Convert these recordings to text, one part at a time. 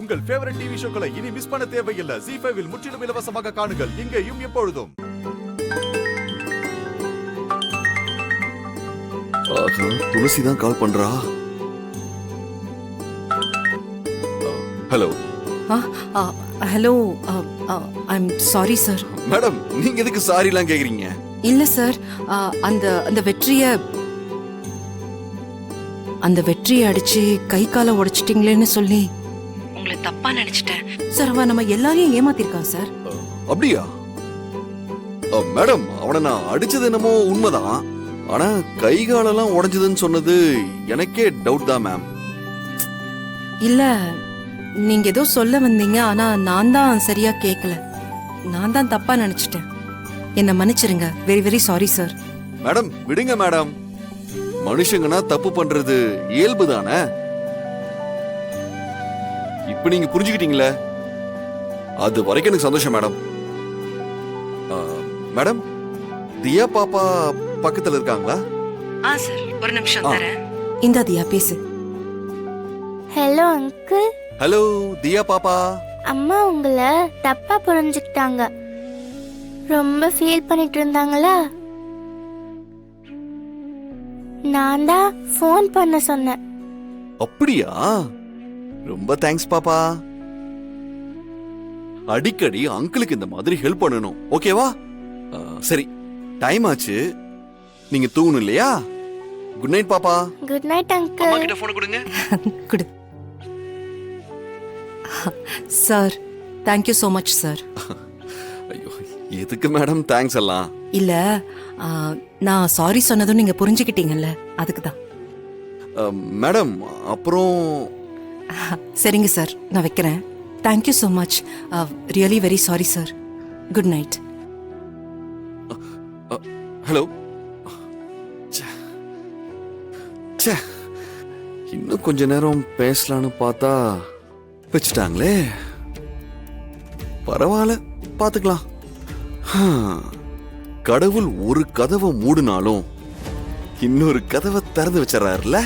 உங்கள் favourite TV ஷோக்களை இனி miss பண்ண தேவையில்லை. ZEE5 இல் முற்றிலும் இலவசமாக காணுங்கள். இங்கேயும் எப்பொழுதும். ஆஹா, துளசி தான் கால் பண்றா. Hello. Hello, I'm sorry sir. Madam, நீங்க எதுக்கு சாரி எல்லாம் கேக்குறீங்க? இல்ல சார், அந்த வெற்றியை அடிச்சு கை காலை உடைச்சிட்டீங்களேன்னு சொல்லி உங்களை தப்பா நினைச்சிட்டேன் சார். அவன் நம்ம எல்லாரையும் ஏமாத்திருக்கான் சார். அப்படியா? மேடம், அவனை நான் அடிச்சது என்னமோ உண்மைதான். ஆனா கை காலெல்லாம் உடைஞ்சதுன்னு சொன்னது எனக்கே டவுட் தான் மேம். இல்ல, நீங்க ஏதோ சொல்ல வந்தீங்க, ஆனா நான் தான் சரியா கேட்கல. நான் தான் தப்பா நினைச்சிட்டேன். என்ன மன்னிச்சிருங்க. Very very sorry sir. Madam விடுங்க மேடம். மனுஷங்கன்னா தப்பு பண்றது இயல்பு தானே. இப்ப நீங்க புரிஞ்சுக்கிட்டீங்களே, அது வரைக்கும் எனக்கு சந்தோஷம் மேடம். மேடம், தியா பாப்பா பக்கத்துல இருக்காங்களா? சார், ஒரு நிமிஷம் தரேன். இந்த தியா பேசு. Hello uncle. ஹலோ தியா பாப்பா. அம்மா உங்களை தப்பா புரிஞ்சுக்கிட்டாங்க. ரொம்ப ஃபீல் பண்ணிட்டு இருந்தாங்களா? நான் தான் ஃபோன் பண்ண சொன்னேன். அப்படியா? ரொம்ப தேங்க்ஸ் பாப்பா. அடிக்கடி அங்கிளுக்கு இந்த மாதிரி ஹெல்ப் பண்ணணும், ஓகேவா? சரி, டைம் ஆச்சு, நீங்க தூங்கணும் இல்லையா? குட் நைட் பாப்பா. Good night uncle. அம்மா கிட்ட போன் கொடுங்க. குடு sir. Thank you so much sir. ஐயோ, எதுக்கு மேடம் தேங்க்ஸ் எல்லாம்? இல்ல, நான் சாரி சொன்னதும் நீங்க புரிஞ்சுக்கிட்டீங்கல்ல, அதுக்கு தான். மேடம், அப்புறம் சரிங்க சார், நான் வைக்கிறேன். Thank you so much. Really very sorry sir. Good night. Hello. இன்னும் கொஞ்ச நேரம் பேசலான்னு பார்த்தா வச்சுட்டாங்களே. பரவாயில்ல, பாத்துக்கலாம். கடவுள் ஒரு கதவை மூடினாலும் இன்னொரு கதவை திறந்து வச்சிடறாருல,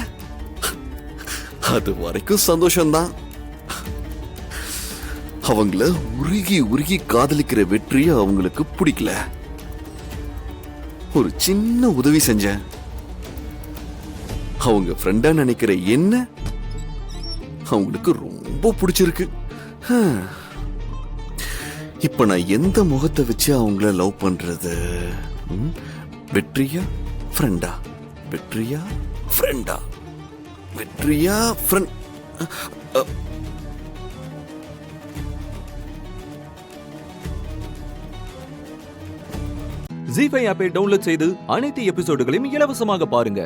அது வரைக்கும் சந்தோஷம்தான். அவங்கள உருகி உருகி காதலிக்கிற வெற்றி அவங்களுக்கு பிடிக்கல. ஒரு சின்ன உதவி செஞ்சேன். அவங்க ஃப்ரெண்டா நினைக்கிற என்ன அவங்களுக்கு ரொம்ப பிடிச்சிருக்கு. இப்ப நான் எந்த முகத்தை வச்சு அவங்கள லவ் பண்றது? வெற்றியா ஃப்ரெண்டா? வெற்றியா ஃப்ரெண்டா? வெற்றியா ஃப்ரெண்ட்? ZEE5 ஆப்பை டவுன்லோட் செய்து அனைத்து எபிசோடுகளையும் இலவசமாக பாருங்க.